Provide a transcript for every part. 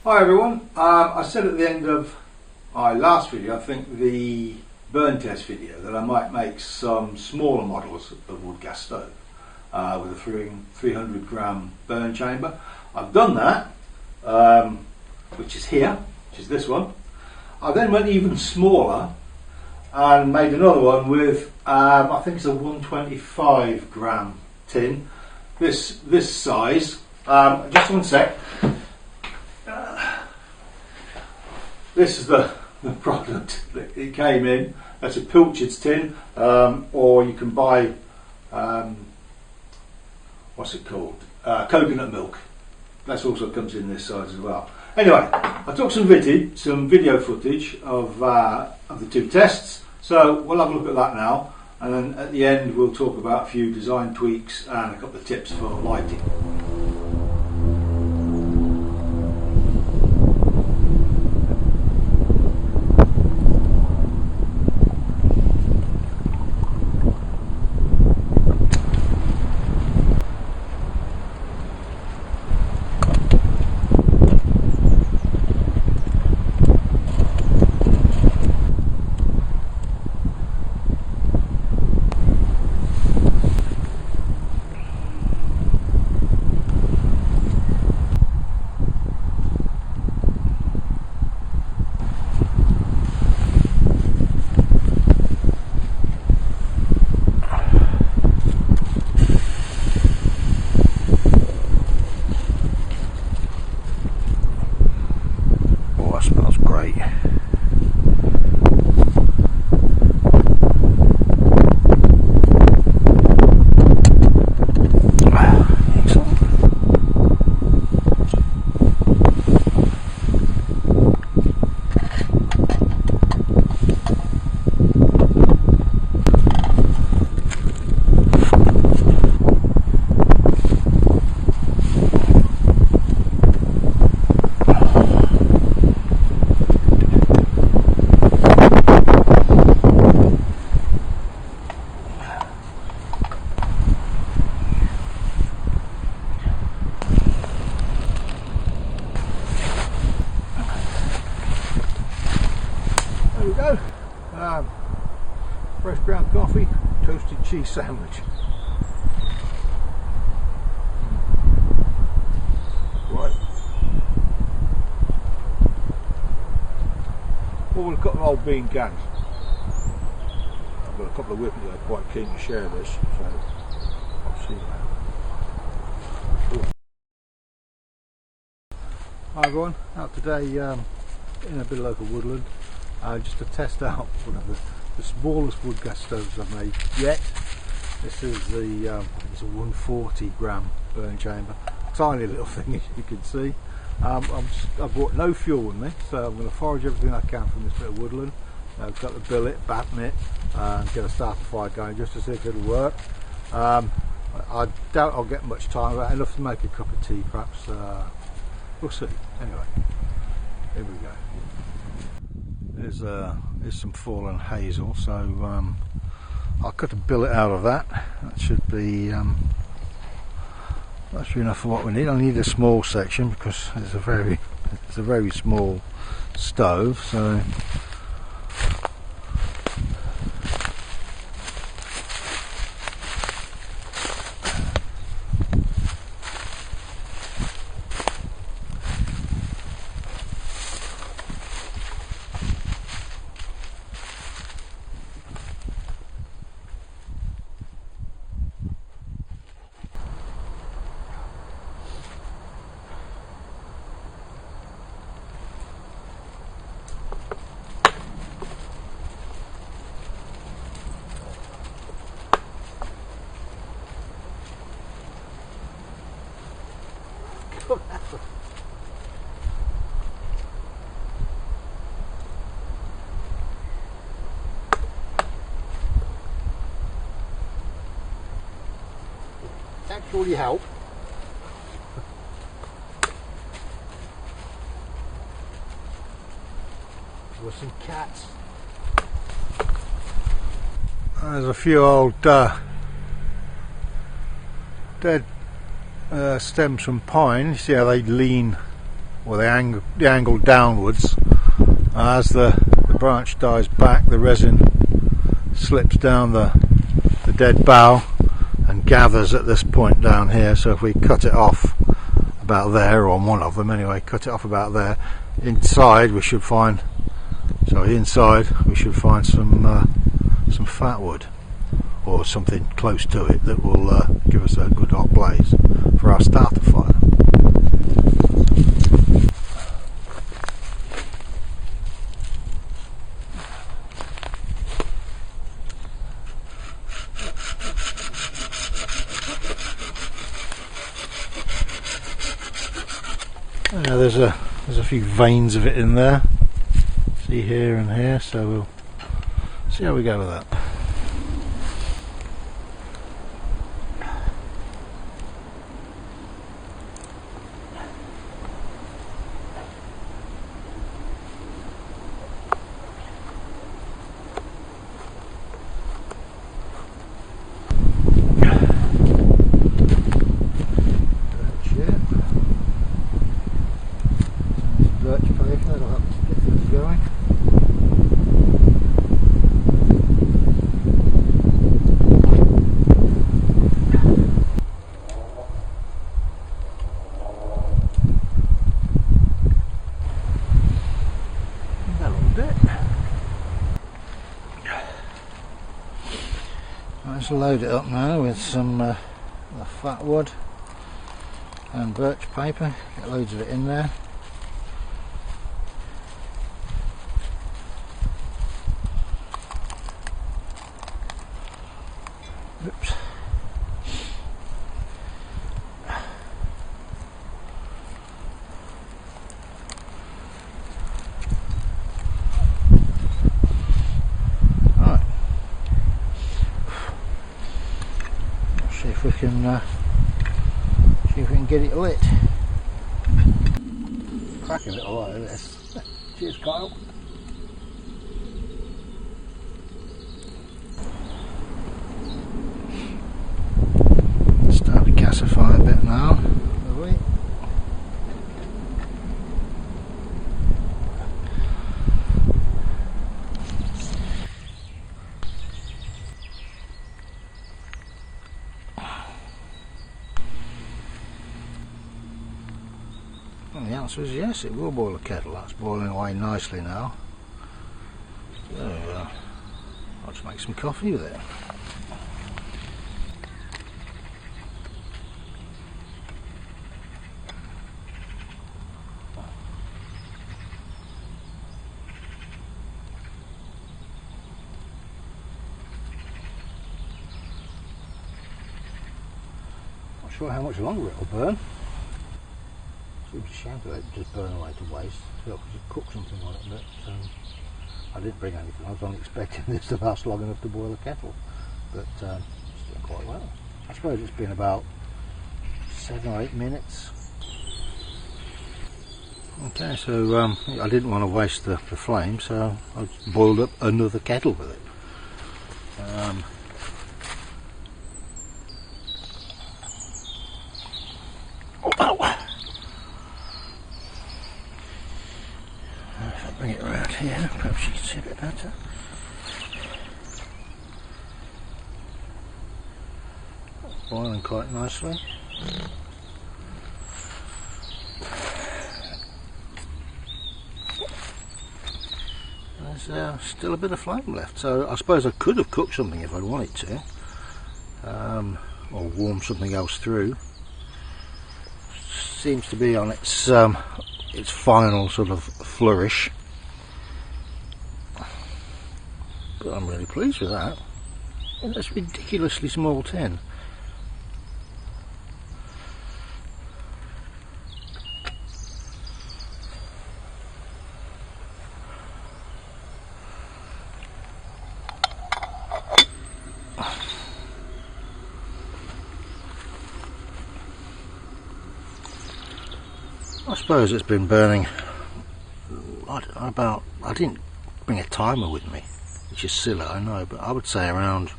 Hi everyone, I said at the end of my last video, I think the burn test video, that I might make some smaller models of wood gas stove with a 300 gram burn chamber. I've done that, which is here, which is this one. I then went even smaller and made another one with, I think it's a 125 gram tin, this size. Just one sec. This is the product that it came in. That's a pilchard's tin, or you can buy, what's it called? Coconut milk. That also comes in this size as well. Anyway, I took some video footage of the two tests. So we'll have a look at that now, and then at the end we'll talk about a few design tweaks and a couple of tips for lighting. Smells great. There we go. Fresh ground coffee, toasted cheese sandwich. Right. Well, we've got an old bean cans. I've got a couple of whippets that are quite keen to share this, so I'll see that. Hi everyone, out today in a bit of local woodland. Just to test out one of the smallest wood gas stoves I've made yet. This is it's a 140 gram burn chamber, tiny little thing as you can see. I've brought no fuel with me, so I'm going to forage everything I can from this bit of woodland. I've got to bill it, batten it, and get a starter fire going just to see if it'll work. I doubt I'll get much time, but enough to make a cup of tea perhaps. We'll see. Anyway, here we go. There's some fallen hazel, so I'll cut a billet out of that. That should be enough for what we need. I need a small section because it's a very small stove. So actually help. There were some cats. There's a few old dead stems from pine. You see how they lean or the angle downwards. As the branch dies back, the resin slips down the dead bough and gathers at this point down here. So if we cut it off about there, or on one of them anyway, cut it off about there, inside we should find some fatwood or something close to it that will give us a good hot blaze for our starter fire. Yeah, there's a few veins of it in there. See here and here, so we'll see how we go with that. Let's load it up now with some the fatwood and birch paper. Get loads of it in there. Oops. See if we can get it lit. Cracking it a lot of this. Cheers, Kyle. Starting to gasify a bit now. Lovely. And the answer is yes, it will boil a kettle. That's boiling away nicely now. So I'll just make some coffee with it. Not sure how much longer it'll burn. Seems a shame to let it just burn away to waste. So I could just cook something on it, but I didn't bring anything. I was only expecting this to last long enough to boil a kettle, but it's doing quite well. I suppose it's been about 7 or 8 minutes. Okay, so I didn't want to waste the flame, so I boiled up another kettle with it. Bring it around here, perhaps you can see a bit better. It's boiling quite nicely. There's still a bit of flame left, so I suppose I could have cooked something if I wanted to, or warmed something else through. Seems to be on its final sort of flourish. But I'm really pleased with that. And that's a ridiculously small tin. I suppose it's been burning about, I didn't bring a timer with me, which is silly, I know, but I would say around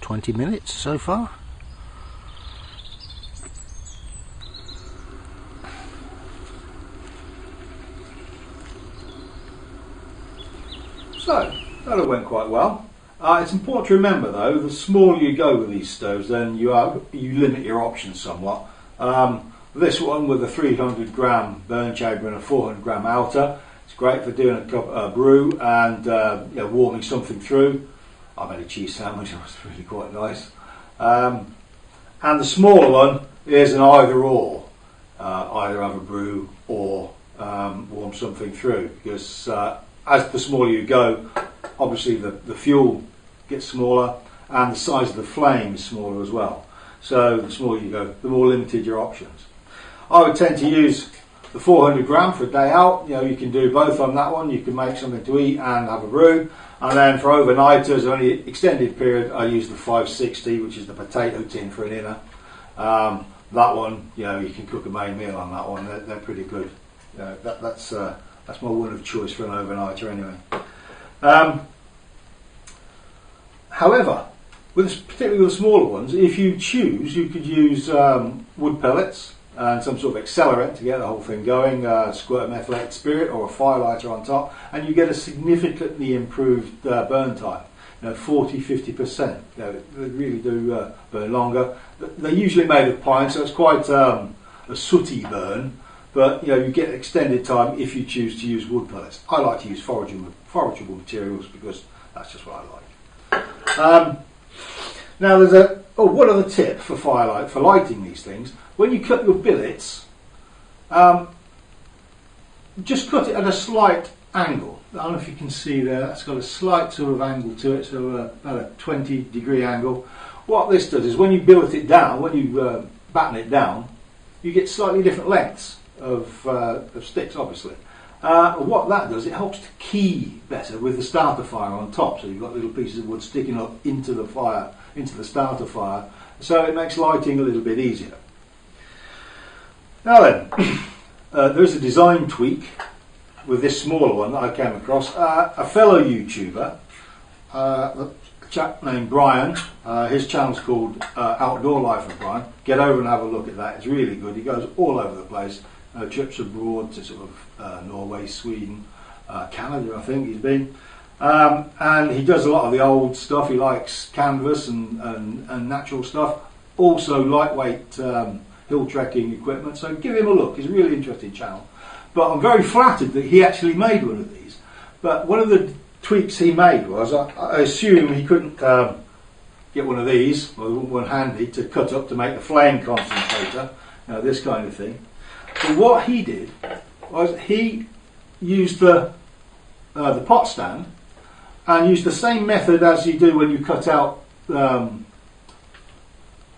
20 minutes so far. That went quite well. It's important to remember though, the smaller you go with these stoves, then you limit your options somewhat. This one with a 300 gram burn chamber and a 400 gram outer, it's great for doing a brew and warming something through. I made a cheese sandwich, it was really quite nice. And the smaller one is an either or, either have a brew or warm something through, because as the smaller you go, obviously the fuel gets smaller and the size of the flame is smaller as well. So the smaller you go, the more limited your options. I would tend to use the 400 gram for a day out. You can do both on that one. You can make something to eat and have a brew. And then for overnighters or any extended period, I use the 560, which is the potato tin for an inner. That one, you can cook a main meal on that one. They're pretty good. That's my one of choice for an overnighter anyway. However, particularly with the smaller ones, if you choose, you could use wood pellets and some sort of accelerant to get the whole thing going, squirt of methylated spirit or a firelighter on top, and you get a significantly improved burn time. 40-50%. They really do burn longer. They're usually made of pine, so it's quite a sooty burn, but you get extended time if you choose to use wood pellets. I like to use forageable materials because that's just what I like. Now there's one other tip for for lighting these things. When you cut your billets, just cut it at a slight angle. I don't know if you can see there, that's got a slight sort of angle to it, so about a 20-degree angle. What this does is when you billet it down, when you batten it down, you get slightly different lengths of sticks, obviously. What that does, it helps to key better with the starter fire on top, so you've got little pieces of wood sticking up into the fire, into the starter fire, so it makes lighting a little bit easier. Now then, there's a design tweak with this smaller one that I came across. A fellow YouTuber, a chap named Brian, his channel's called Outdoor Life of Brian. Get over and have a look at that, it's really good. He goes all over the place, trips abroad to sort of Norway, Sweden, Canada I think he's been. And he does a lot of the old stuff. He likes canvas and natural stuff, also lightweight hill trekking equipment, so give him a look. He's a really interesting channel. But I'm very flattered that he actually made one of these. But one of the tweaks he made was, I assume he couldn't get one of these, or one handy, to cut up to make the flame concentrator, this kind of thing. But what he did was he used the pot stand and used the same method as you do when you cut out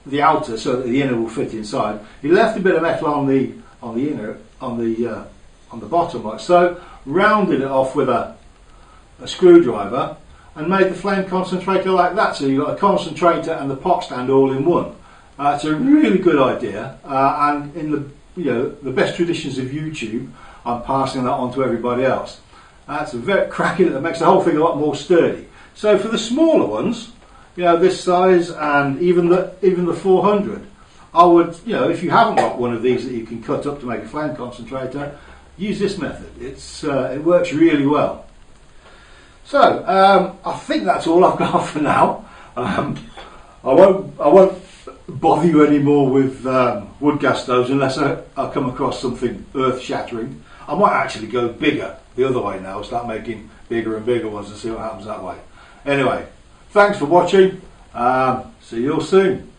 the outer so that the inner will fit inside. He left a bit of metal on the inner, on the bottom like so, rounded it off with a screwdriver and made the flame concentrator like that. So you've got a concentrator and the pot stand all in one. It's a really good idea, and in the best traditions of YouTube, I'm passing that on to everybody else. It's a very cracking. It makes the whole thing a lot more sturdy. So for the smaller ones, this size and even the 400, I would, if you haven't got one of these that you can cut up to make a flame concentrator, use this method. It works really well. So I think that's all I've got for now. I won't bother you anymore with wood gas stoves unless I come across something earth-shattering. I might actually go bigger the other way now, start making bigger and bigger ones and see what happens that way. Anyway, thanks for watching. See you all soon.